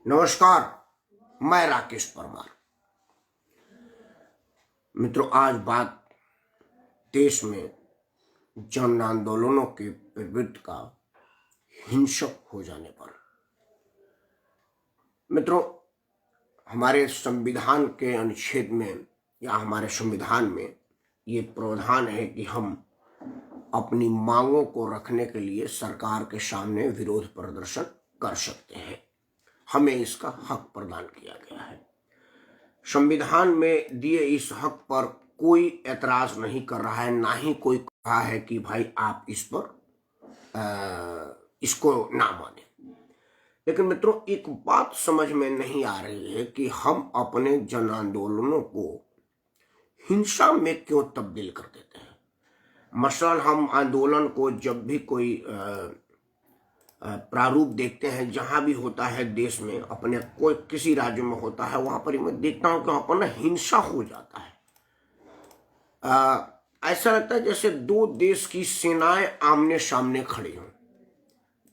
नमस्कार, मैं राकेश परमार। मित्रों, आज बात देश में जन आंदोलनों के प्रवृत्ति का हिंसक हो जाने पर। मित्रों, हमारे संविधान के अनुच्छेद में या हमारे संविधान में ये प्रावधान है कि हम अपनी मांगों को रखने के लिए सरकार के सामने विरोध प्रदर्शन कर सकते हैं। हमें इसका हक प्रदान किया गया है। संविधान में दिए इस हक पर कोई ऐतराज नहीं कर रहा है, ना ही कोई कहा है कि भाई आप इस पर इसको ना माने। लेकिन मित्रों, एक बात समझ में नहीं आ रही है कि हम अपने जन आंदोलनों को हिंसा में क्यों तब्दील कर देते हैं। मसलन हम आंदोलन को जब भी कोई प्रारूप देखते हैं, जहां भी होता है देश में, अपने कोई किसी राज्य में होता है, वहां पर मैं देखता हूं कि वहां पर ना हिंसा हो जाता है। ऐसा लगता है जैसे दो देश की सेनाएं आमने सामने खड़ी हों।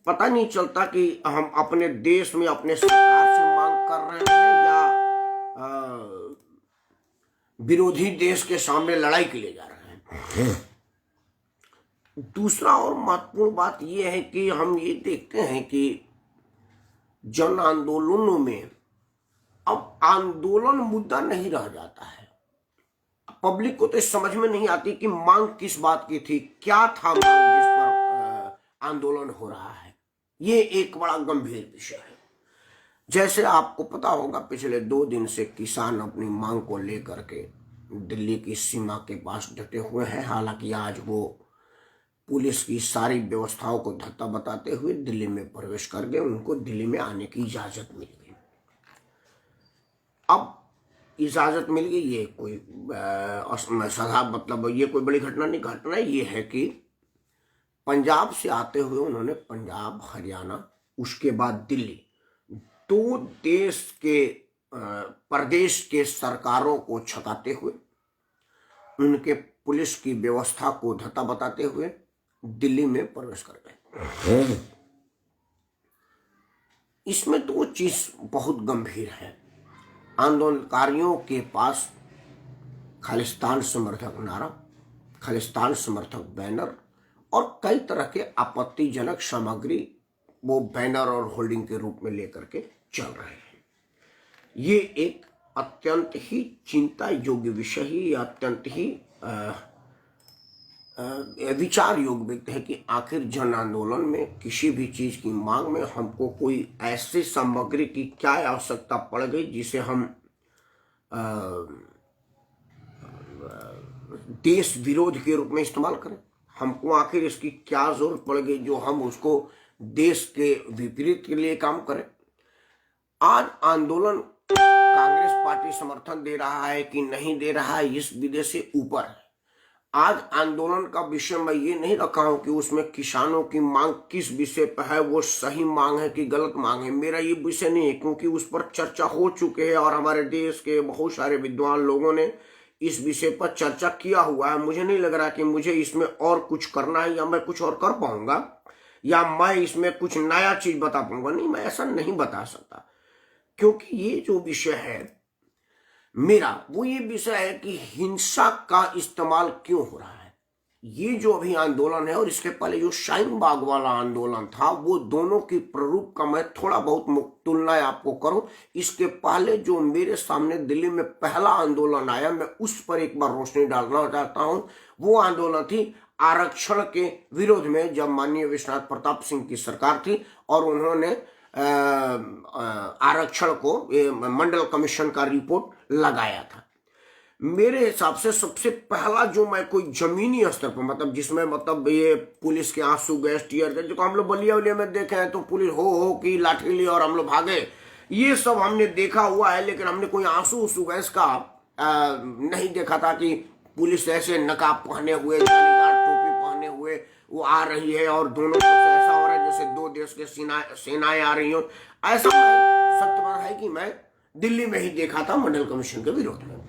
पता नहीं चलता कि हम अपने देश में अपने सरकार से मांग कर रहे हैं या विरोधी देश के सामने लड़ाई के लिए जा रहे हैं। दूसरा और महत्वपूर्ण बात यह है कि हम ये देखते हैं कि जन आंदोलनों में अब आंदोलन मुद्दा नहीं रह जाता है। पब्लिक को तो समझ में नहीं आती कि मांग किस बात की थी, क्या था मांग जिस पर आंदोलन हो रहा है। ये एक बड़ा गंभीर विषय है। जैसे आपको पता होगा, पिछले 2 दिन से किसान अपनी मांग को लेकर के दिल्ली की सीमा के पास डटे हुए हैं। हालांकि आज वो पुलिस की सारी व्यवस्थाओं को धत्ता बताते हुए दिल्ली में प्रवेश कर गए। उनको दिल्ली में आने की इजाजत मिल गई। अब इजाजत मिल गई, ये कोई सदा मतलब ये कोई बड़ी घटना नहीं। घटना ये है कि पंजाब से आते हुए उन्होंने पंजाब, हरियाणा, उसके बाद दिल्ली, 2 देश के प्रदेश के सरकारों को छकाते हुए, उनके पुलिस की व्यवस्था को धत्ता बताते हुए दिल्ली में प्रवेश कर गए। इसमें तो वो चीज बहुत गंभीर है। आंदोलनकारियों के पास खालिस्तान समर्थक नारा, खालिस्तान समर्थक बैनर और कई तरह के आपत्तिजनक सामग्री वो बैनर और होल्डिंग के रूप में लेकर के चल रहे हैं। ये एक अत्यंत ही चिंता योग्य विषय ही, अत्यंत ही विचार योग्य है कि आखिर जन आंदोलन में किसी भी चीज की मांग में हमको कोई ऐसी सामग्री की क्या आवश्यकता पड़ गई जिसे हम देश विरोध के रूप में इस्तेमाल करें। हमको आखिर इसकी क्या जरूरत पड़ गई जो हम उसको देश के विपरीत के लिए काम करें। आज आंदोलन कांग्रेस पार्टी समर्थन दे रहा है कि नहीं दे रहा है, इस विषय से ऊपर है। आज आंदोलन का विषय मैं ये नहीं रखा हूं कि उसमें किसानों की मांग किस विषय पर है, वो सही मांग है कि गलत मांग है। मेरा ये विषय नहीं है, क्योंकि उस पर चर्चा हो चुके हैं और हमारे देश के बहुत सारे विद्वान लोगों ने इस विषय पर चर्चा किया हुआ है। मुझे नहीं लग रहा कि मुझे इसमें और कुछ करना है या मैं कुछ और कर पाऊंगा या मैं इसमें कुछ नया चीज बता पाऊंगा। नहीं, मैं ऐसा नहीं बता सकता, क्योंकि ये जो विषय है मेरा, वो ये विषय है कि हिंसा का इस्तेमाल क्यों हो रहा है। ये जो अभी आंदोलन है और इसके पहले जो शाहीन बाग वाला आंदोलन था, वो दोनों की प्रारूप का मैं थोड़ा बहुत तुलना आपको करूं। इसके पहले जो मेरे सामने दिल्ली में पहला आंदोलन आया, मैं उस पर एक बार रोशनी डालना चाहता हूं। वो आंदोलन थी आरक्षण के विरोध में, जब माननीय विश्वनाथ प्रताप सिंह की सरकार थी और उन्होंने आरक्षण को मंडल कमीशन का रिपोर्ट लगाया था। मेरे हिसाब से सबसे पहला जो मैं कोई जमीनी स्तर पर, मतलब जिसमें मतलब ये पुलिस के आंसू गैस, टीयर गैस, जो हम लोग बलिया उलिया में देखे हैं, तो पुलिस हो की लाठी ली और हम लोग भागे, ये सब हमने देखा हुआ है। लेकिन हमने कोई आंसू उसूं गैस का नहीं देखा था कि पुलिस ऐसे नकाब पहने हुए, जालीदार टोपी पहने हुए वो आ रही है और दोनों ऐसा हो रहा है जैसे 2 देश के सेनाएं आ रही हो। ऐसा सत्य बात है कि मैं दिल्ली में ही देखा था मंडल कमीशन के विरोध में।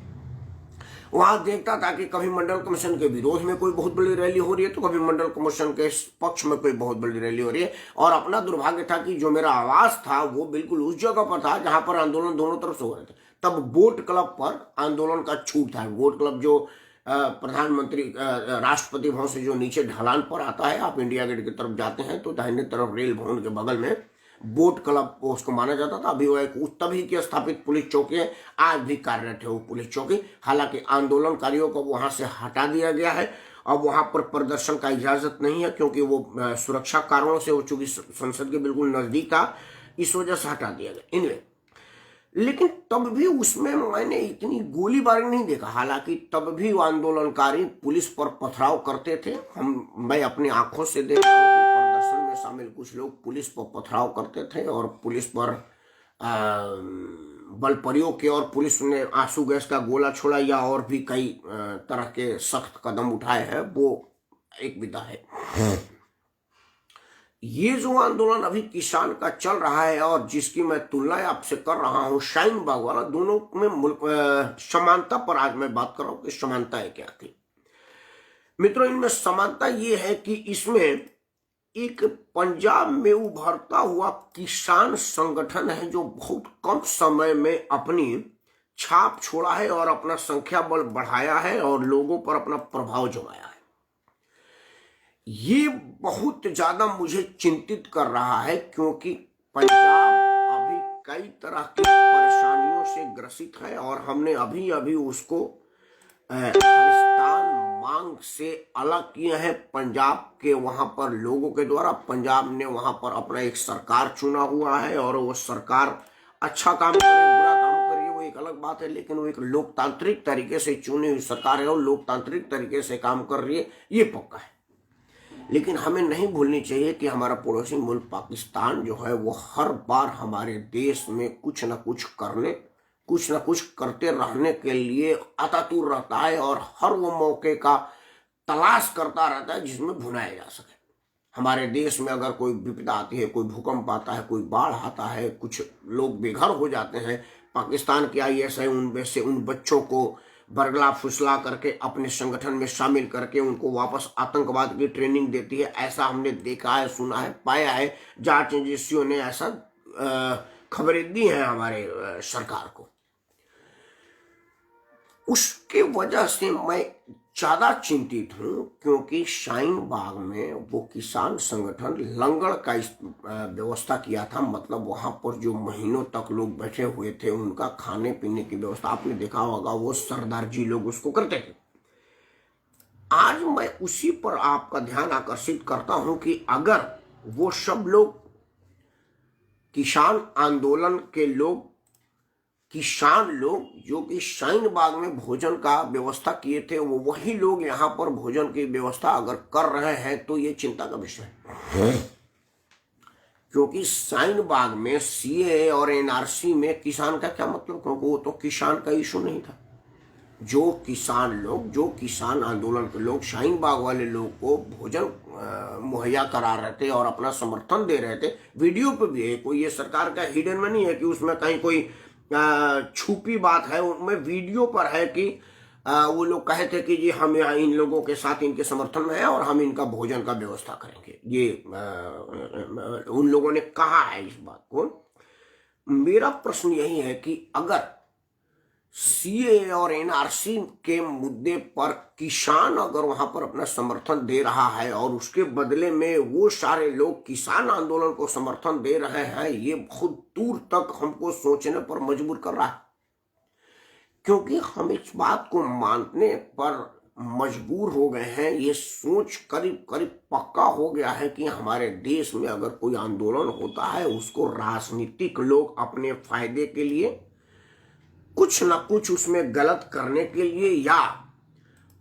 वहां देखता था कि कभी मंडल कमीशन के विरोध में कोई बहुत बड़ी रैली हो रही है तो कभी मंडल कमीशन के पक्ष में कोई बहुत बड़ी रैली हो रही है। और अपना दुर्भाग्य था कि जो मेरा आवास था वो बिल्कुल उस जगह पर था जहां पर आंदोलन दोनों तरफ से हो रहे थे। तब बोट क्लब पर आंदोलन का छूट था। बोट क्लब जो प्रधानमंत्री राष्ट्रपति भवन से जो नीचे ढलान पर आता है, आप इंडिया गेट की तरफ जाते हैं तो दाहिने तरफ रेल भवन के बगल में बोट क्लब उसको माना जाता था। अभी वो एक तभी की स्थापित पुलिस चौकी है, आज भी कार्यरत है वो पुलिस चौकी। हालांकि आंदोलनकारियों को वहां से हटा दिया गया है। अब वहां पर प्रदर्शन का इजाजत नहीं है क्योंकि वो सुरक्षा कारणों से वो चूंकि संसद के बिल्कुल नजदीक था, इस वजह से हटा दिया गया इनमें। लेकिन तब भी उसमें मैंने इतनी गोलीबारी नहीं देखा। हालांकि तब भी आंदोलनकारी पुलिस पर पथराव करते थे। मैं अपनी आंखों से देखा हूं कि प्रदर्शन में शामिल कुछ लोग पुलिस पर पथराव करते थे और पुलिस पर बल प्रयोग किया और पुलिस ने आंसू गैस का गोला छोड़ा या और भी कई तरह के सख्त कदम उठाए हैं, वो एक विधा है। ये जो आंदोलन अभी किसान का चल रहा है और जिसकी मैं तुलना आपसे कर रहा हूं शाहीन बाग वाला, दोनों में समानता पर आज मैं बात कर रहा हूं कि समानताएं क्या थी। मित्रों, इनमें समानता ये है कि इसमें एक पंजाब में उभरता हुआ किसान संगठन है जो बहुत कम समय में अपनी छाप छोड़ा है और अपना संख्या बल बढ़ाया है और लोगों पर अपना प्रभाव जमाया है। ये बहुत ज्यादा मुझे चिंतित कर रहा है क्योंकि पंजाब अभी कई तरह की परेशानियों से ग्रसित है और हमने अभी अभी उसको खालिस्तान मांग से अलग किए हैं पंजाब के वहां पर लोगों के द्वारा। पंजाब ने वहां पर अपना एक सरकार चुना हुआ है और वो सरकार अच्छा काम करे बुरा काम करे वो एक अलग बात है, लेकिन वो एक लोकतांत्रिक तरीके से चुनी हुई सरकार है और लोकतांत्रिक तरीके से काम कर रही है, ये पक्का है। लेकिन हमें नहीं भूलनी चाहिए कि हमारा पड़ोसी मुल्क पाकिस्तान जो है वो हर बार हमारे देश में कुछ ना कुछ करते रहने के लिए अतातुर रहता है और हर वो मौके का तलाश करता रहता है जिसमें भुनाया जा सके। हमारे देश में अगर कोई विपदा आती है, कोई भूकंप आता है, कोई बाढ़ आता है, कुछ लोग बेघर हो जाते हैं, पाकिस्तान की ISI उनमें से उन बच्चों को बरगला फुसला करके अपने संगठन में शामिल करके उनको वापस आतंकवाद की ट्रेनिंग देती है। ऐसा हमने देखा है, सुना है, पाया है। जांच एजेंसियों ने ऐसा खबरें दी हैं हमारे सरकार को। उसके वजह से मैं ज्यादा चिंतित हूं क्योंकि शाहीन बाग में वो किसान संगठन लंगर का व्यवस्था किया था। मतलब वहां पर जो महीनों तक लोग बैठे हुए थे उनका खाने पीने की व्यवस्था आपने देखा होगा, वो सरदार जी लोग उसको करते थे। आज मैं उसी पर आपका ध्यान आकर्षित करता हूं कि अगर वो सब लोग किसान आंदोलन के लोग, किसान लोग जो कि शाहीन बाग में भोजन का व्यवस्था किए थे, वो वही लोग यहाँ पर भोजन की व्यवस्था अगर कर रहे हैं तो ये चिंता का विषय है। क्योंकि शाहीन बाग में CAA और NRC में किसान का क्या मतलब, क्योंकि वो तो किसान का इशू नहीं था। जो किसान आंदोलन के लोग शाहीन बाग वाले लोग को भोजन मुहैया करा रहे थे और अपना समर्थन दे रहे थे। वीडियो पे भी है, कोई ये सरकार का हिडन में नहीं है कि उसमें कहीं कोई छुपी बात है, उनमें वीडियो पर है कि वो लोग कहे थे कि जी हम यहाँ इन लोगों के साथ इनके समर्थन में हैं और हम इनका भोजन का व्यवस्था करेंगे। ये उन लोगों ने कहा है इस बात को। मेरा प्रश्न यही है कि अगर CAA और NRC के मुद्दे पर किसान अगर वहां पर अपना समर्थन दे रहा है और उसके बदले में वो सारे लोग किसान आंदोलन को समर्थन दे रहे हैं, ये बहुत दूर तक हमको सोचने पर मजबूर कर रहा है। क्योंकि हम इस बात को मानने पर मजबूर हो गए हैं, ये सोच करीब करीब पक्का हो गया है कि हमारे देश में अगर कोई आंदोलन होता है उसको राजनीतिक लोग अपने फायदे के लिए कुछ ना कुछ उसमें गलत करने के लिए या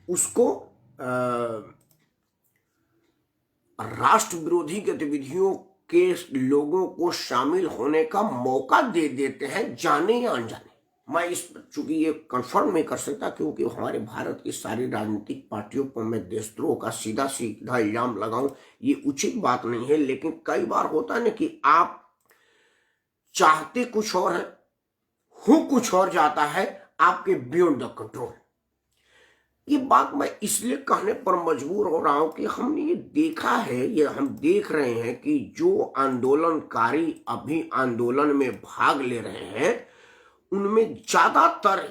उसको राष्ट्र विरोधी गतिविधियों के लोगों को शामिल होने का मौका दे देते हैं, जाने या अनजाने। मैं इस चूंकि ये कंफर्म नहीं कर सकता क्योंकि हमारे भारत की सारी राजनीतिक पार्टियों पर मैं देशद्रोह का सीधा सीधा इल्जाम लगाऊं ये उचित बात नहीं है। लेकिन कई बार होता है ना कि आप चाहते कुछ और है, हो कुछ और जाता है आपके बियॉन्ड द कंट्रोल। ये बात मैं इसलिए कहने पर मजबूर हो रहा हूं कि हमने ये देखा है, ये हम देख रहे हैं कि जो आंदोलनकारी अभी आंदोलन में भाग ले रहे हैं उनमें ज्यादातर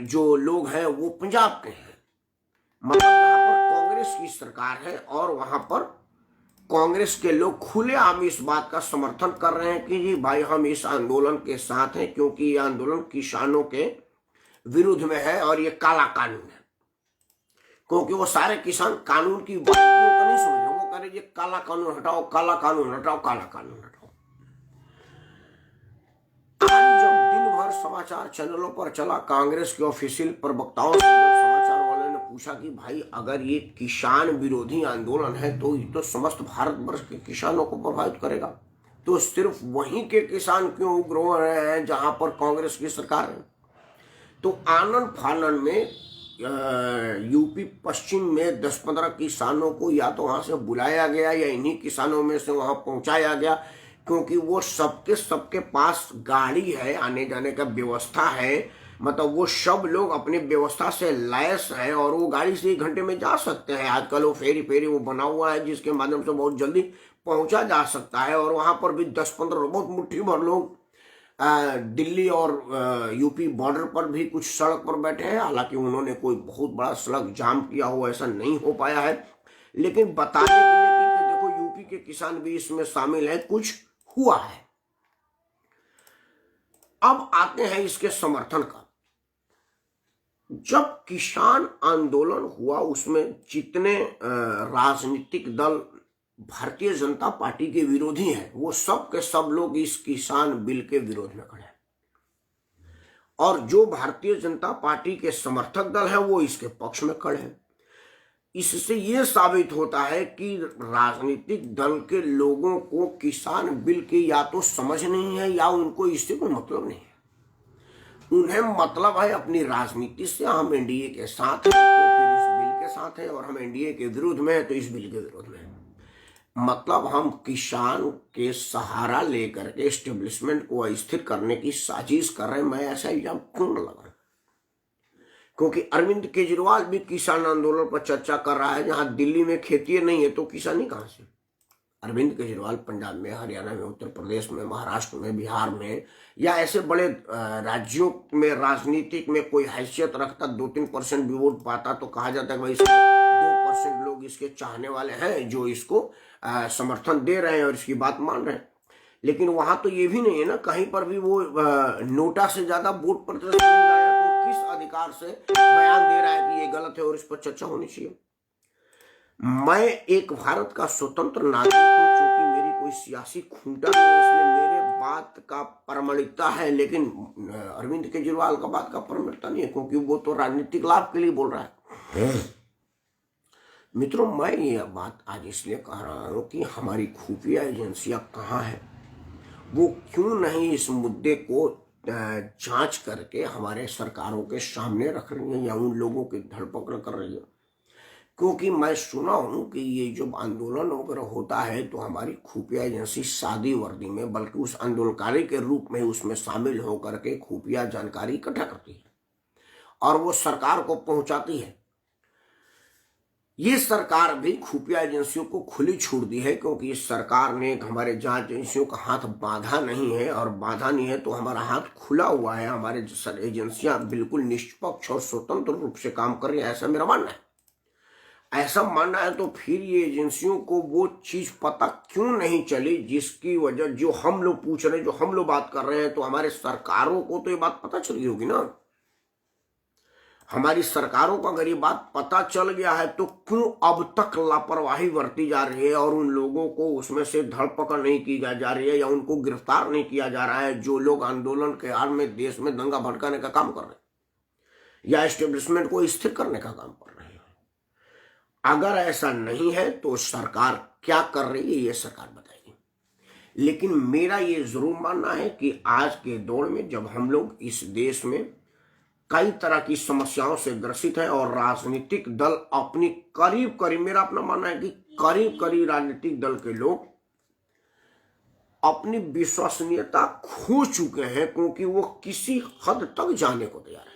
जो लोग हैं वो पंजाब के हैं। मतलब यहाँ पर कांग्रेस की सरकार है और वहां पर कांग्रेस के लोग खुलेआम इस बात का समर्थन कर रहे हैं कि जी भाई हम इस आंदोलन के साथ हैं, क्योंकि ये आंदोलन किसानों के विरुद्ध में है और ये काला कानून है। क्योंकि वो सारे किसान कानून की बारीकियों को नहीं समझ रहे, वो कह रहे ये काला कानून हटाओ, काला कानून हटाओ, काला कानून हटाओ। आज जब दिन भर समाचार चैनलों पर चला, कांग्रेस के ऑफिशियल प्रवक्ताओं से समाचार वालों ने पूछा कि भाई अगर ये किसान विरोधी आंदोलन है तो ये तो समस्त भारतवर्ष के किसानों को प्रभावित करेगा, तो सिर्फ वहीं के किसान क्यों उग्र हो रहे हैं जहां पर कांग्रेस की सरकार है। तो आनन फानन में यूपी पश्चिम में 10-15 किसानों को या तो वहां से बुलाया गया या इन्हीं किसानों में से वहां पहुंचाया गया, क्योंकि वो सबके पास गाड़ी है, आने जाने का व्यवस्था है। मतलब वो सब लोग अपनी व्यवस्था से लैस हैं और वो गाड़ी से 1 घंटे में जा सकते हैं। आजकल वो फेरी वो बना हुआ है जिसके माध्यम से बहुत जल्दी पहुंचा जा सकता है। और वहां पर भी 10-15 बहुत मुट्ठी भर लोग दिल्ली और यूपी बॉर्डर पर भी कुछ सड़क पर बैठे हैं। हालांकि उन्होंने कोई बहुत बड़ा सड़क जाम किया हो ऐसा नहीं हो पाया है, लेकिन बताने के लिए कि देखो यूपी के किसान भी इसमें शामिल है, कुछ हुआ है। अब आते हैं इसके समर्थन का। जब किसान आंदोलन हुआ उसमें जितने राजनीतिक दल भारतीय जनता पार्टी के विरोधी हैं वो सब के सब लोग इस किसान बिल के विरोध में खड़े हैं, और जो भारतीय जनता पार्टी के समर्थक दल हैं वो इसके पक्ष में खड़े हैं। इससे ये साबित होता है कि राजनीतिक दल के लोगों को किसान बिल की या तो समझ नहीं है या उनको इससे कोई मतलब नहीं है। उन्हें मतलब है अपनी राजनीति से, हम एनडीए के साथ हैं तो फिर इस बिल के साथ हैं, और हम एनडीए के विरुद्ध में हैं तो इस बिल के विरोध में हैं। मतलब हम किसान के सहारा लेकर के एस्टेब्लिशमेंट को अस्थिर करने की साजिश कर रहे हैं। मैं ऐसा इल्जाम क्यों न लगाऊं, क्योंकि अरविंद केजरीवाल भी किसान आंदोलन पर चर्चा कर रहा है। जहां दिल्ली में खेती नहीं है तो किसानी कहां से? अरविंद केजरीवाल पंजाब में, हरियाणा में, उत्तर प्रदेश में, महाराष्ट्र में, बिहार में या ऐसे बड़े राज्यों में राजनीतिक में कोई हैसियत रखता, 2-3% भी वोट पाता तो कहा जाता है भाई 2% लोग इसके चाहने वाले हैं जो इसको समर्थन दे रहे हैं और इसकी बात मान रहे हैं। लेकिन वहां तो ये भी नहीं है ना, कहीं पर भी वो नोटा से ज्यादा वोट प्रतिशत मिल रहा है, तो किस अधिकार से बयान दे रहा है कि ये गलत है और इस पर चर्चा होनी चाहिए। मैं एक भारत का स्वतंत्र नागरिक हूं, चूंकि मेरी कोई सियासी खूंटा नहीं है इसलिए मेरे बात का प्रामाणिकता है, लेकिन अरविंद केजरीवाल का बात का प्रामाणिकता नहीं है, क्योंकि वो तो राजनीतिक लाभ के लिए बोल रहा है। मित्रों, मैं ये बात आज इसलिए कह रहा हूं कि हमारी खुफिया एजेंसियां कहाँ है, वो क्यों नहीं इस मुद्दे को जांच करके हमारे सरकारों के सामने रख रही है या उन लोगों की धरपकड़ कर रही है। क्योंकि मैं सुना हूं कि ये जो आंदोलन वगैरह होता है तो हमारी खुफिया एजेंसी सादी वर्दी में, बल्कि उस आंदोलनकारी के रूप में उसमें शामिल होकर के खुफिया जानकारी इकट्ठा करती है और वो सरकार को पहुंचाती है। ये सरकार भी खुफिया एजेंसियों को खुली छूट दी है, क्योंकि इस सरकार ने हमारे जांच एजेंसियों का हाथ बांधा नहीं है, और बांधा नहीं है तो हमारा हाथ खुला हुआ है। हमारे एजेंसियां बिल्कुल निष्पक्ष और स्वतंत्र रूप से काम कर रही है, ऐसा मेरा मानना है। ऐसा मानना है तो फिर ये एजेंसियों को वो चीज पता क्यों नहीं चली जिसकी वजह, जो हम लोग पूछ रहे हैं, जो हम लोग बात कर रहे हैं, तो हमारे सरकारों को तो ये बात पता चल गई होगी ना। हमारी सरकारों को अगर ये बात पता चल गया है तो क्यों अब तक लापरवाही बरती जा रही है और उन लोगों को उसमें से धरपकड़ नहीं की जा रही है या उनको गिरफ्तार नहीं किया जा रहा है जो लोग आंदोलन के आड़ में देश में दंगा भड़काने का काम कर रहे हैं या एस्टेब्लिशमेंट को स्थिर करने का काम कर रहे हैं। अगर ऐसा नहीं है तो सरकार क्या कर रही है ये सरकार बताएगी। लेकिन मेरा ये जरूर मानना है कि आज के दौर में जब हम लोग इस देश में कई तरह की समस्याओं से ग्रसित है और राजनीतिक दल अपनी करीब मेरा अपना मानना है कि करीब राजनीतिक दल के लोग अपनी विश्वसनीयता खो चुके हैं, क्योंकि वो किसी हद तक जाने को तैयार है।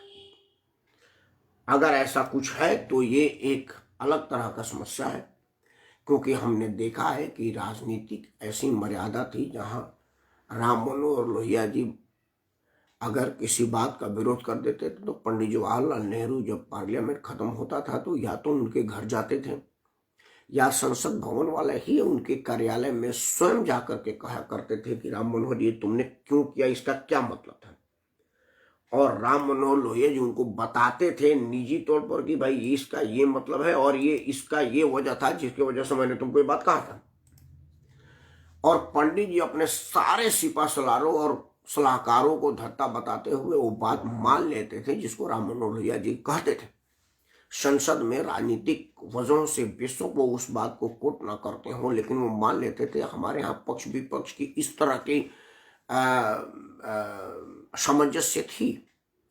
अगर ऐसा कुछ है तो ये एक अलग तरह का समस्या है, क्योंकि हमने देखा है कि राजनीतिक ऐसी मर्यादा थी जहां राम मनोहर लोहिया जी अगर किसी बात का विरोध कर देते थे तो पंडित जवाहरलाल नेहरू जब पार्लियामेंट खत्म होता था तो या तो उनके घर जाते थे या संसद भवन वाले ही उनके कार्यालय में स्वयं जाकर के कहा करते थे कि राम मनोहर ये तुमने क्यों किया, इसका क्या मतलब था। और राम मनोहर लोहिया जी उनको बताते थे निजी तौर पर कि भाई इसका ये मतलब है और ये इसका ये वजह था जिसकी वजह से मैंने तुमको ये बात कहा था। और पंडित जी अपने सारे सिपा सलारों और सलाहकारों को धत्ता बताते हुए वो बात मान लेते थे जिसको राम मनोहर लोहिया जी कहते थे। संसद में राजनीतिक वजहों से बेशक वो उस बात को कोट ना करते हो, लेकिन वो मान लेते थे हमारे यहाँ पक्ष विपक्ष की इस तरह की सामंजस्य थी,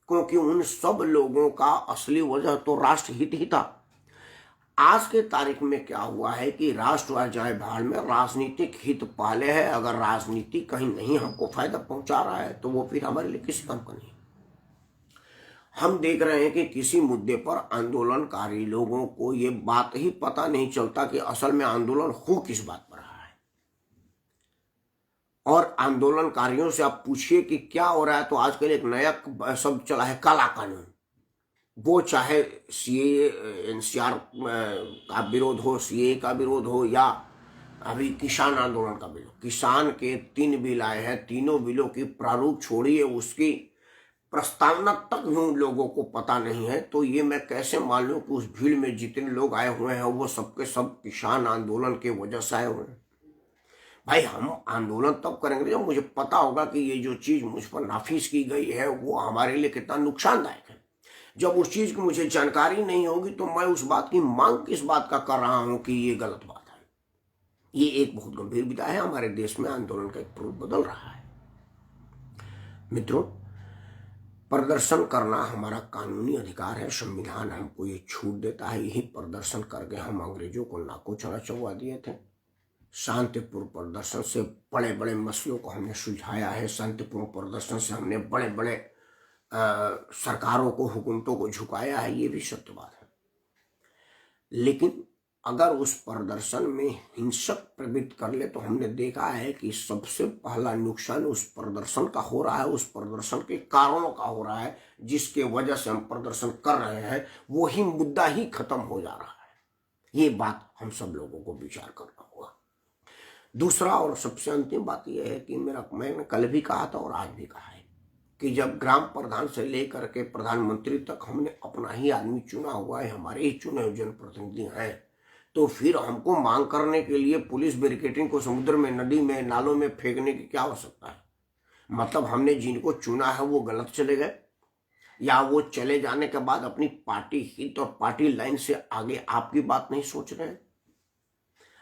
क्योंकि उन सब लोगों का असली वजह तो राष्ट्रहित ही था। आज के तारीख में क्या हुआ है कि राष्ट्र जाए भाड़ में, राजनीतिक हित पहले है। अगर राजनीति कहीं नहीं हमको फायदा पहुंचा रहा है तो वो फिर हमारे लिए किसी काम का नहीं। हम देख रहे हैं कि किसी मुद्दे पर आंदोलनकारी लोगों को ये बात ही पता नहीं चलता कि असल में आंदोलन हो किस बात पर रहा है। और आंदोलनकारियों से आप पूछिए कि क्या हो रहा है तो आजकल एक नया शब्द चला है, काला कानून। वो चाहे सीए एनसीआर का विरोध हो, सीए का विरोध हो, या अभी किसान आंदोलन का विरोध। किसान के 3 बिल आए हैं, तीनों बिलों की प्रारूप छोड़िए, उसकी प्रस्तावना तक भी उन लोगों को पता नहीं है। तो ये मैं कैसे मान लूं कि उस भीड़ में जितने लोग आए हुए हैं वो सबके सब किसान आंदोलन के वजह से आए हुए हैं। भाई हम आंदोलन तब करेंगे जब मुझे पता होगा कि ये जो चीज मुझ पर नाफिज की गई है वो हमारे लिए कितना नुकसानदायक है। जब उस चीज की मुझे जानकारी नहीं होगी तो मैं उस बात की मांग किस बात का कर रहा हूं कि ये गलत बात है। ये एक बहुत गंभीर विधा है। हमारे देश में आंदोलन का एक रूप बदल रहा है। मित्रों, प्रदर्शन करना हमारा कानूनी अधिकार है। संविधान हमको ये छूट देता है। यही प्रदर्शन करके हम अंग्रेजों को नाको चढ़ा दिए थे। शांतिपूर्ण प्रदर्शन से बड़े बड़े मसलों को हमने सुलझाया है। शांतिपूर्ण प्रदर्शन से हमने बड़े बड़े सरकारों को, हुकूमतों को झुकाया है। ये भी सत्य बात है। लेकिन अगर उस प्रदर्शन में हिंसक प्रवृत्ति कर ले तो हमने देखा है कि सबसे पहला नुकसान उस प्रदर्शन का हो रहा है, उस प्रदर्शन के कारणों का हो रहा है जिसके वजह से हम प्रदर्शन कर रहे हैं। वही मुद्दा ही खत्म हो जा रहा है। ये बात हम सब लोगों को विचार करना होगा। दूसरा और सबसे अंतिम बात यह है कि मैंने कल भी कहा था और आज भी कहा है कि जब ग्राम प्रधान से लेकर के प्रधानमंत्री तक हमने अपना ही आदमी चुना हुआ है, हमारे ही चुने हुए जनप्रतिनिधि हैं, तो फिर हमको मांग करने के लिए पुलिस बैरिकेडिंग को समुद्र में, नदी में, नालों में फेंकने की क्या आवश्यकता है? मतलब हमने जिनको चुना है वो गलत चले गए, या वो चले जाने के बाद अपनी पार्टी हित और पार्टी लाइन से आगे आपकी बात नहीं सोच रहे हैं?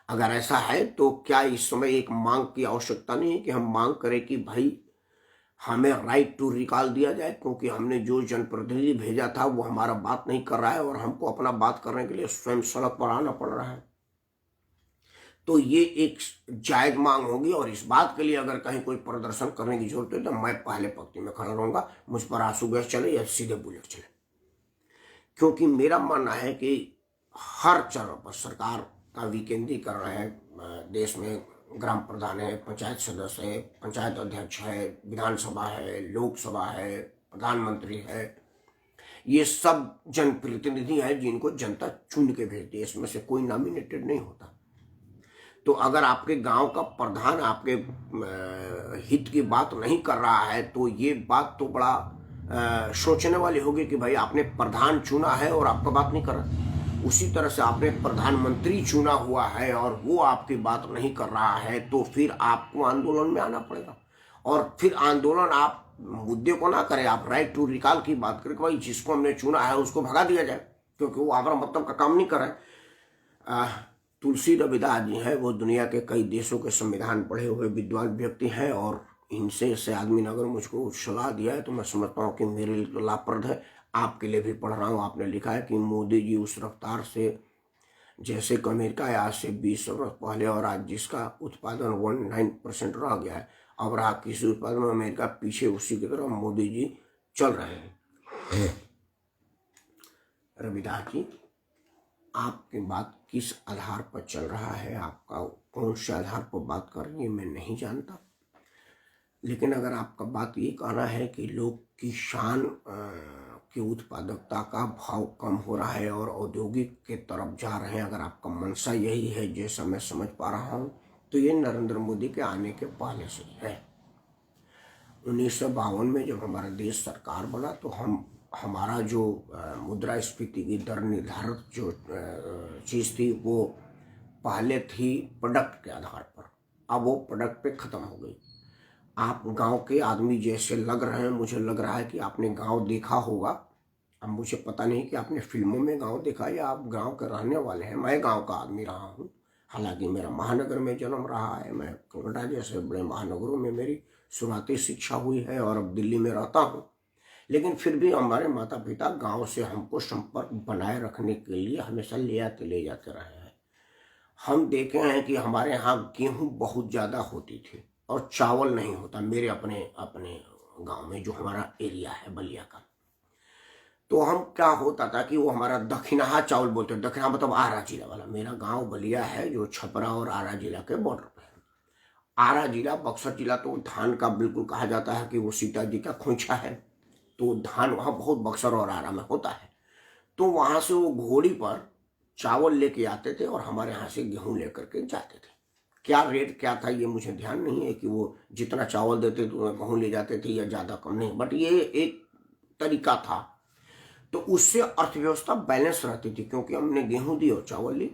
अगर ऐसा है तो क्या इस समय एक मांग की आवश्यकता नहीं है कि हम मांग करें कि भाई हमें राइट टू रिकॉल दिया जाए, क्योंकि हमने जो जनप्रतिनिधि भेजा था वो हमारा बात नहीं कर रहा है और हमको अपना बात करने के लिए स्वयं सड़क पर आना पड़ रहा है। तो ये एक जायज मांग होगी और इस बात के लिए अगर कहीं कोई प्रदर्शन करने की जरूरत है तो मैं पहले पंक्ति में खड़ा रहूंगा, मुझ पर आंसू गैस चले या सीधे बुलेट चले। क्योंकि मेरा मानना है कि हर चरण पर सरकार का विकेंद्रीकरण है। देश में ग्राम प्रधान है, पंचायत सदस्य है, पंचायत अध्यक्ष है, विधानसभा है, लोकसभा है, प्रधानमंत्री है। ये सब जनप्रतिनिधि हैं जिनको जनता चुन के भेजती है। इसमें से कोई नॉमिनेटेड नहीं होता। तो अगर आपके गांव का प्रधान आपके हित की बात नहीं कर रहा है तो ये बात तो बड़ा सोचने वाली होगी कि भाई आपने प्रधान चुना है और आपका बात नहीं कर रहा। उसी तरह से आपने प्रधानमंत्री चुना हुआ है और वो आपकी बात नहीं कर रहा है तो फिर आपको आंदोलन में आना पड़ेगा। और फिर आंदोलन आप मुद्दे को ना करें, आप राइट टू रिकॉल की बात करें कि भाई जिसको हमने चुना है उसको भगा दिया जाए, क्योंकि वो हमारा मतलब का काम नहीं कर रहे। तुलसी रविदास जी हैं, वो दुनिया के कई देशों के संविधान पढ़े हुए विद्वान व्यक्ति हैं और इनसे से आदमी ने अगर मुझको सलाह दिया है तो मैं समझता हूँ कि मेरे लिए तो लाभप्रद है। आपके लिए भी पढ़ रहा हूँ। आपने लिखा है कि मोदी जी उस रफ्तार से जैसे कि अमेरिका आज से 20 वर्ष पहले और आज जिसका उत्पादन 19% रह गया है, अब रहा किसी उत्पादन में अमेरिका पीछे, उसी की तरफ मोदी जी चल रहे हैं। रविदास जी, आपकी बात किस आधार पर चल रहा है, आपका कौन से आधार पर बात कर रही है मैं नहीं जानता, लेकिन अगर आपका बात ये कहना है कि लोग किसान की उत्पादकता का भाव कम हो रहा है और औद्योगिक के तरफ जा रहे हैं, अगर आपका मंशा यही है जैसा मैं समझ पा रहा हूँ, तो ये नरेंद्र मोदी के आने के पहले से ही है। 1952 में जब हमारा देश सरकार बना तो हमारा जो मुद्रास्फीति की दर निर्धारित जो चीज़ थी वो पहले थी प्रोडक्ट के आधार पर, अब वो प्रोडक्ट पे ख़त्म हो गई। आप गांव के आदमी जैसे लग रहे हैं, मुझे लग रहा है कि आपने गांव देखा होगा। अब मुझे पता नहीं कि आपने फिल्मों में गांव देखा या आप गांव के रहने वाले हैं। मैं गांव का आदमी रहा हूं, हालांकि मेरा महानगर में जन्म रहा है। मैं कोलकाता जैसे बड़े महानगरों में मेरी शुरुआती शिक्षा हुई है और अब दिल्ली में रहता हूं, लेकिन फिर भी हमारे माता पिता गाँव से हमको संपर्क बनाए रखने के लिए हमेशा ले जाते रहे हैं। हम देखे हैं कि हमारे यहाँ गेहूँ बहुत ज़्यादा होती थी और चावल नहीं होता। मेरे अपने गांव में जो हमारा एरिया है बलिया का, तो हम क्या होता था कि वो हमारा दक्षिणाहा चावल बोलते हैं। दक्षिणा मतलब आरा जिला वाला। मेरा गांव बलिया है जो छपरा और आरा जिला के बॉर्डर पे है। आरा जिला, बक्सर जिला तो धान का बिल्कुल कहा जाता है कि वो सीता जी का खोंचा है, तो धान वहाँ बहुत बक्सर और आरा में होता है। तो वहाँ से वो घोड़ी पर चावल लेके आते थे और हमारे यहाँ से गेहूँ लेकर के जाते थे। क्या रेट क्या था ये मुझे ध्यान नहीं है कि वो जितना चावल देते तो गेहूँ ले जाते थे या ज़्यादा कम नहीं, बट ये एक तरीका था। तो उससे अर्थव्यवस्था बैलेंस रहती थी क्योंकि हमने गेहूँ दी और चावल ली।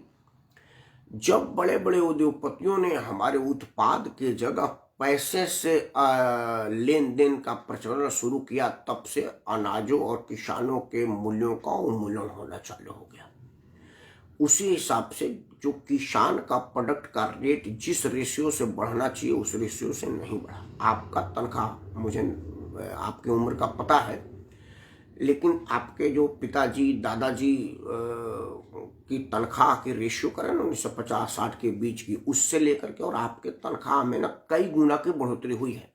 जब बड़े बड़े उद्योगपतियों ने हमारे उत्पाद के जगह पैसे से लेन देन का प्रचलन शुरू किया, तब से अनाजों और किसानों के मूल्यों का उन्मूलन होना चालू हो गया। उसी हिसाब से जो किसान का प्रोडक्ट का रेट जिस रेशियो से बढ़ना चाहिए उस रेशियो से नहीं बढ़ा। आपका तनख्वाह, मुझे आपकी उम्र का पता है, लेकिन आपके जो पिताजी दादाजी की तनख्वाह की रेशियो करें ना 1950-60 के बीच की, उससे लेकर के और आपके तनख्वाह में ना कई गुना की बढ़ोतरी हुई है।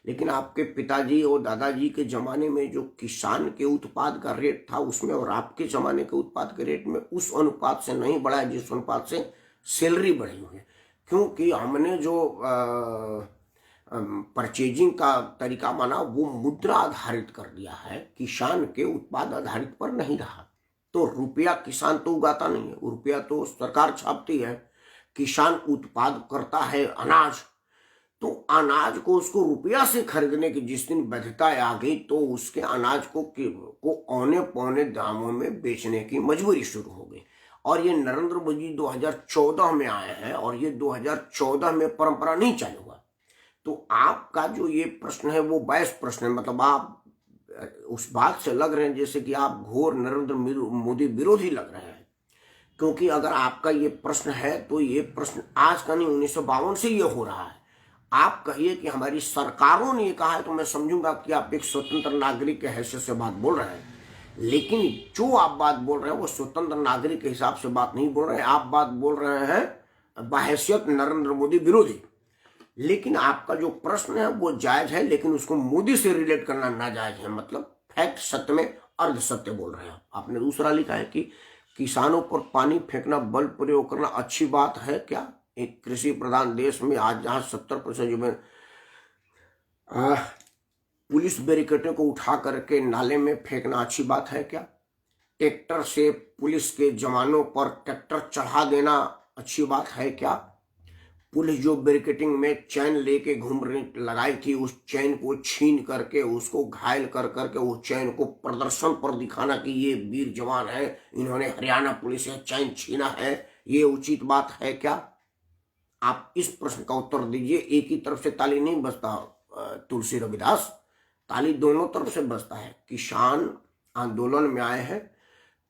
लेकिन आपके पिताजी और दादाजी के ज़माने में जो किसान के उत्पाद का रेट था उसमें और आपके ज़माने के उत्पाद के रेट में उस अनुपात से नहीं बढ़ा है जिस अनुपात से सैलरी बढ़ी हुई है। क्योंकि हमने जो परचेजिंग का तरीका माना वो मुद्रा आधारित कर दिया है, किसान के उत्पाद आधारित पर नहीं रहा। तो रुपया किसान तो उगाता नहीं है, रुपया तो सरकार छापती है। किसान उत्पाद करता है अनाज, तो अनाज को उसको रुपया से खरीदने की जिस दिन वैधता आ गई तो उसके अनाज को औने पौने दामों में बेचने की मजबूरी शुरू हो गई। और ये नरेंद्र मोदी 2014 में आए हैं और ये 2014 में परंपरा नहीं चालू हुआ। तो आपका जो ये प्रश्न है वो बैस प्रश्न है, मतलब आप उस बात से लग रहे हैं जैसे कि आप घोर नरेंद्र मोदी विरोधी लग रहे हैं। क्योंकि अगर आपका ये प्रश्न है तो ये प्रश्न आज का नहीं, 1952 से ये हो रहा है। आप कहिए कि हमारी सरकारों ने ये कहा है तो मैं समझूंगा कि आप एक स्वतंत्र नागरिक के हैसियत से बात बोल रहे हैं, लेकिन जो आप बात बोल रहे हैं वो स्वतंत्र नागरिक के हिसाब से बात नहीं बोल रहे हैं। आप बात बोल रहे हैं बहैसियत नरेंद्र मोदी विरोधी। लेकिन आपका जो प्रश्न है वो जायज है, लेकिन उसको मोदी से रिलेट करना नाजायज है। मतलब फैक्ट सत्य में अर्ध सत्य बोल रहे हैं। आपने दूसरा लिखा है कि किसानों पर पानी फेंकना, बल प्रयोग करना अच्छी बात है क्या? एक कृषि प्रधान देश में आज जहां 70% जो में पुलिस बैरिकेडों को उठा करके नाले में फेंकना अच्छी बात है क्या? ट्रैक्टर से पुलिस के जवानों पर ट्रैक्टर चढ़ा देना अच्छी बात है क्या? पुलिस जो बैरिकेडिंग में चैन लेके घूम रही लगाई थी, उस चैन को छीन करके उसको घायल कर करके उस चैन को प्रदर्शन पर दिखाना कि ये वीर जवान है, इन्होंने हरियाणा पुलिस से चैन छीना है, ये उचित बात है क्या? आप इस प्रश्न का उत्तर दीजिए। एक ही तरफ से ताली नहीं बजता तुलसी रविदास, ताली दोनों तरफ से बजता है। किसान आंदोलन में आए हैं,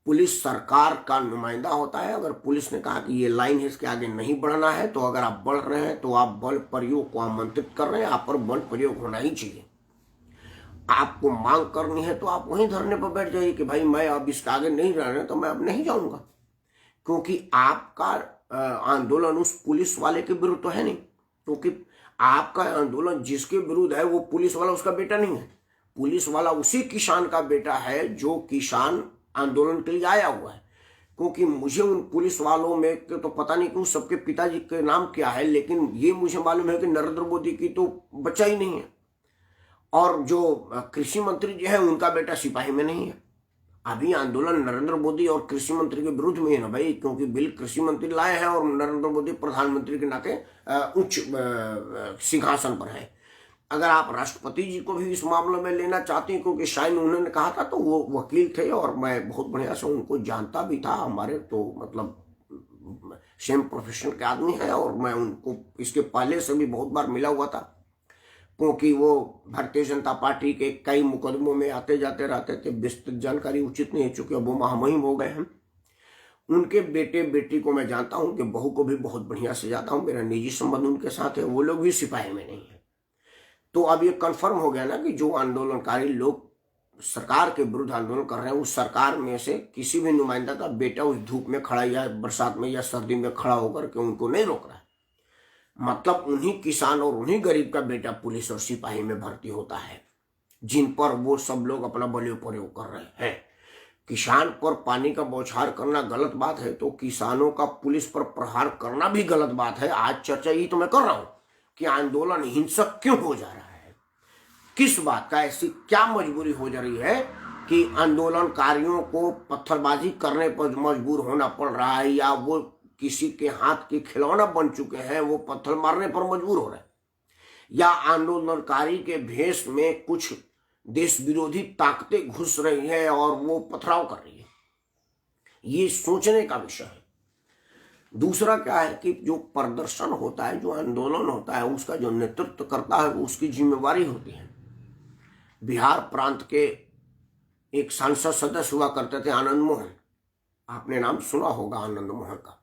पुलिस सरकार का नुमाइंदा होता है। अगर पुलिस ने कहा कि ये लाइन है, इसके आगे नहीं बढ़ना है, तो अगर आप बढ़ रहे हैं तो आप बल प्रयोग को आमंत्रित कर रहे हैं। आप पर बल प्रयोग होना ही चाहिए। आपको मांग करनी है तो आप वहीं धरने पर बैठ जाइए कि भाई मैं अब इसके आगे नहीं रह रहे तो मैं अब नहीं जाऊंगा, क्योंकि आपका आंदोलन उस पुलिस वाले के विरुद्ध तो है नहीं। क्योंकि आपका आंदोलन जिसके विरुद्ध है वो पुलिस वाला उसका बेटा नहीं है। पुलिस वाला उसी किसान का बेटा है जो किसान आंदोलन के लिए आया हुआ है। क्योंकि मुझे उन पुलिस वालों में के तो पता नहीं क्यों सबके पिताजी के नाम क्या है, लेकिन ये मुझे मालूम है कि नरेंद्र मोदी की तो बच्चा ही नहीं है, और जो कृषि मंत्री जो है उनका बेटा सिपाही में नहीं है। अभी आंदोलन नरेंद्र मोदी और कृषि मंत्री के विरुद्ध में है ना भाई, क्योंकि बिल कृषि मंत्री लाए हैं और नरेंद्र मोदी प्रधानमंत्री के नाते उच्च सिंहासन पर है। अगर आप राष्ट्रपति जी को भी इस मामले में लेना चाहते हैं, क्योंकि शायद उन्होंने कहा था, तो वो वकील थे और मैं बहुत बढ़िया से उनको जानता भी था, हमारे तो मतलब सेम प्रोफेशन के आदमी हैं, और मैं उनको इसके पहले से भी बहुत बार मिला हुआ था, क्योंकि वो भारतीय जनता पार्टी के कई मुकदमों में आते जाते रहते थे। विस्तृत जानकारी उचित नहीं है, चूंकि अब वो महामहिम हो गए हैं। उनके बेटे बेटी को मैं जानता हूं, उनके बहू को भी बहुत बढ़िया से जानता हूं, मेरा निजी संबंध उनके साथ है, वो लोग भी सिपाही में नहीं है। तो अब ये कंफर्म हो गया ना कि जो आंदोलनकारी लोग सरकार के विरुद्ध आंदोलन कर रहे हैं, उस सरकार में से किसी भी नुमाइंदा का बेटा उस धूप में खड़ा या बरसात में या सर्दी में खड़ा होकर के उनको नहीं रोक रहा है। मतलब उन्हीं किसान और उन्हीं गरीब का बेटा पुलिस और सिपाही में भर्ती होता है, जिन पर वो सब लोग अपना बलियो प्रयोग कर रहे हैं। किसान पर पानी का बौछार करना गलत बात है, तो किसानों का पुलिस पर प्रहार करना भी गलत बात है। आज चर्चा यही तो मैं कर रहा हूं कि आंदोलन हिंसक क्यों हो जा रहा है, किस बात का, ऐसी क्या मजबूरी हो जा रही है कि आंदोलनकारियों को पत्थरबाजी करने पर मजबूर होना पड़ रहा है, या वो किसी के हाथ के खिलौना बन चुके हैं, वो पत्थर मारने पर मजबूर हो रहे हैं, या आंदोलनकारी के भेष में कुछ देश विरोधी ताकतें घुस रही है और वो पथराव कर रही है। ये सोचने का विषय है। दूसरा क्या है कि जो प्रदर्शन होता है, जो आंदोलन होता है, उसका जो नेतृत्व करता है वो उसकी जिम्मेवारी होती है। बिहार प्रांत के एक सांसद सदस्य हुआ करते थे आनंद मोहन, आपने नाम सुना होगा आनंद मोहन का।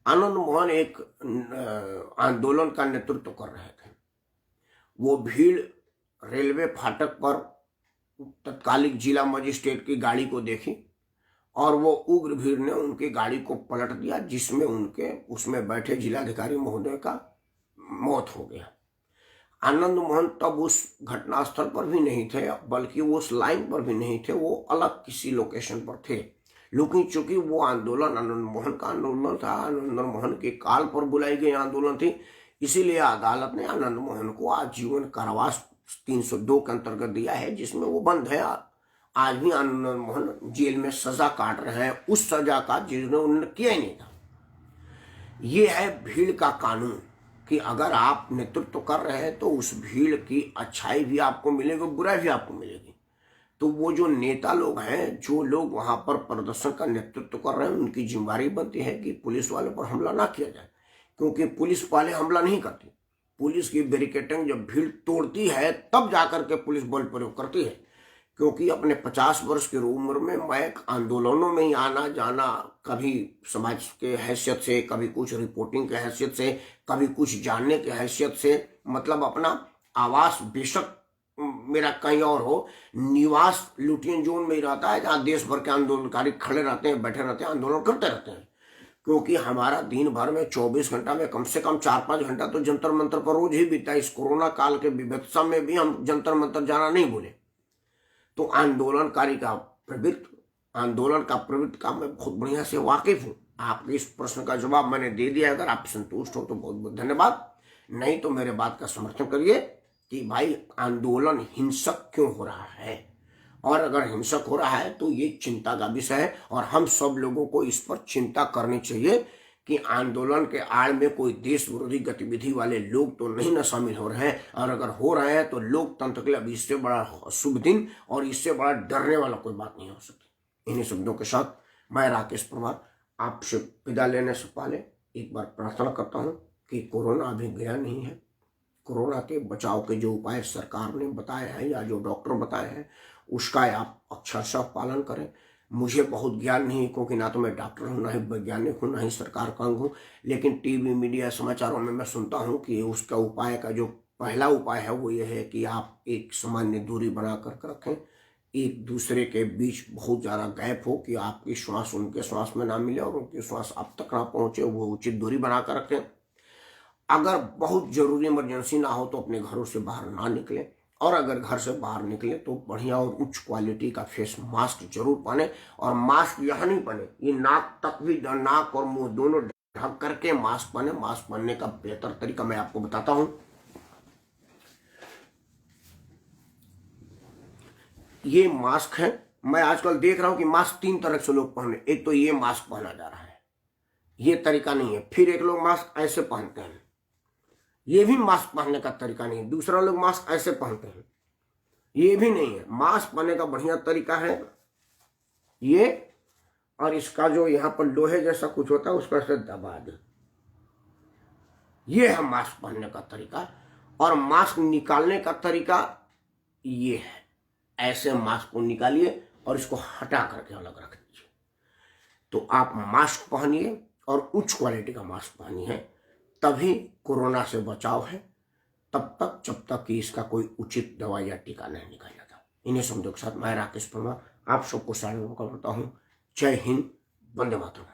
आनंद मोहन एक आंदोलन का नेतृत्व कर रहे थे। वो भीड़ रेलवे फाटक पर तत्कालिक जिला मजिस्ट्रेट की गाड़ी को देखी और वो उग्र भीड़ ने उनकी गाड़ी को पलट दिया, जिसमें उनके उसमें बैठे जिलाधिकारी महोदय का मौत हो गया। आनंद मोहन तब उस घटनास्थल पर भी नहीं थे, बल्कि वो उस लाइन पर भी नहीं थे, वो अलग किसी लोकेशन पर थे। लेकिन चूंकि वो आंदोलन आनंद मोहन का आंदोलन था, आनंद मोहन के काल पर बुलाई गई आंदोलन थी, इसीलिए अदालत ने आनंद मोहन को आजीवन कारावास 302 के अंतर्गत दिया है, जिसमें वो बंद है। आज भी आनंद मोहन जेल में सजा काट रहे हैं, उस सजा का जिन्होंने उन्होंने किया ही नहीं था। ये है भीड़ का कानून कि अगर आप नेतृत्व कर रहे हैं तो उस भीड़ की अच्छाई भी आपको मिलेगी, बुराई भी आपको मिलेगी। तो वो जो नेता लोग हैं, जो लोग वहां पर प्रदर्शन का नेतृत्व कर रहे हैं, उनकी जिम्मेदारी बनती है कि पुलिस वालों पर हमला ना किया जाए, क्योंकि पुलिस वाले हमला नहीं करती। पुलिस की बैरिकेडिंग जब भीड़ तोड़ती है तब जाकर के पुलिस बल प्रयोग करती है। क्योंकि अपने 50 वर्ष की उम्र में मैं आंदोलनों में ही आना जाना, कभी समाज के हैसियत से, कभी कुछ रिपोर्टिंग के हैसियत से, कभी कुछ जानने के हैसियत से, मतलब अपना आवास बेशक मेरा कहीं और हो, निवास लुटियन जोन में ही रहता है, जहाँ देश भर के आंदोलनकारी खड़े रहते हैं, बैठे रहते हैं, आंदोलन करते रहते हैं। क्योंकि हमारा दिन भर में 24 घंटा में कम से कम 4-5 घंटा तो जंतर मंतर पर रोज ही बीता। इस कोरोना काल के विभत्सा में भी हम जंतर मंतर जाना नहीं भूले। तो आंदोलन का प्रवृत्ति का मैं बहुत बढ़िया से वाकिफ हूँ। आपके इस प्रश्न का जवाब मैंने दे दिया। अगर आप संतुष्ट हो तो बहुत बहुत धन्यवाद, नहीं तो मेरे बात का समर्थन करिए कि भाई आंदोलन हिंसक क्यों हो रहा है, और अगर हिंसक हो रहा है तो ये चिंता का विषय है, और हम सब लोगों को इस पर चिंता करनी चाहिए कि आंदोलन के आड़ में कोई देश विरोधी गतिविधि वाले लोग तो नहीं न शामिल हो रहे हैं, और अगर हो रहे हैं तो लोकतंत्र के लिए अब इससे बड़ा शुभ दिन और इससे बड़ा डरने वाला कोई बात नहीं हो सकती। इन्हीं शब्दों के साथ मैं राकेश परमार आपसे विदा लेने से पहले एक बार प्रार्थना करता हूँ कि कोरोना अभी गया नहीं है। कोरोना के बचाव के जो उपाय सरकार ने बताए हैं या जो डॉक्टर बताए हैं, उसका आप अक्षरशः पालन करें। मुझे बहुत ज्ञान नहीं, क्योंकि ना तो मैं डॉक्टर हूँ, ना ही वैज्ञानिक हूँ, ना ही सरकार का अंग हूँ, लेकिन टीवी मीडिया समाचारों में मैं सुनता हूँ कि उसका उपाय का जो पहला उपाय है वो ये है कि आप एक सामान्य दूरी बना कर रखें, एक दूसरे के बीच बहुत ज़्यादा गैप हो कि आपकी श्वास उनके श्वास में ना मिले और उनकी श्वास आप तक ना पहुँचे, वो उचित दूरी बना कर रखें। अगर बहुत जरूरी इमरजेंसी ना हो तो अपने घरों से बाहर ना निकलें, और अगर घर से बाहर निकले तो बढ़िया और उच्च क्वालिटी का फेस मास्क जरूर पहने। और मास्क यहाँ नहीं पहने, ये नाक तक भी, नाक और मुंह दोनों ढक करके मास्क पहने। मास्क पहनने का बेहतर तरीका मैं आपको बताता हूं। ये मास्क है, मैं आजकल देख रहा हूं कि मास्क 3 तरह से लोग पहने। एक तो ये मास्क पहना जा रहा है, ये तरीका नहीं है। फिर एक लोग मास्क ऐसे पहनते हैं, ये भी मास्क पहनने का तरीका नहीं है। दूसरा लोग मास्क ऐसे पहनते हैं, ये भी नहीं है। मास्क पहनने का बढ़िया तरीका है ये, और इसका जो यहाँ पर लोहे जैसा कुछ होता है उसको ऐसे दबा दे, ये है मास्क पहनने का तरीका। और मास्क निकालने का तरीका ये है, ऐसे मास्क को निकालिए और इसको हटा करके अलग रख दीजिए। तो आप मास्क पहनिए और उच्च क्वालिटी का मास्क पहनिए, तभी कोरोना से बचाव है। तब तक जब तक कि इसका कोई उचित दवा या टीका नहीं निकल जाता। इन्हीं शब्दों के साथ मैं राकेश परमार आप सबको सारे करता हूँ। जय हिंद, वंदे मातरम।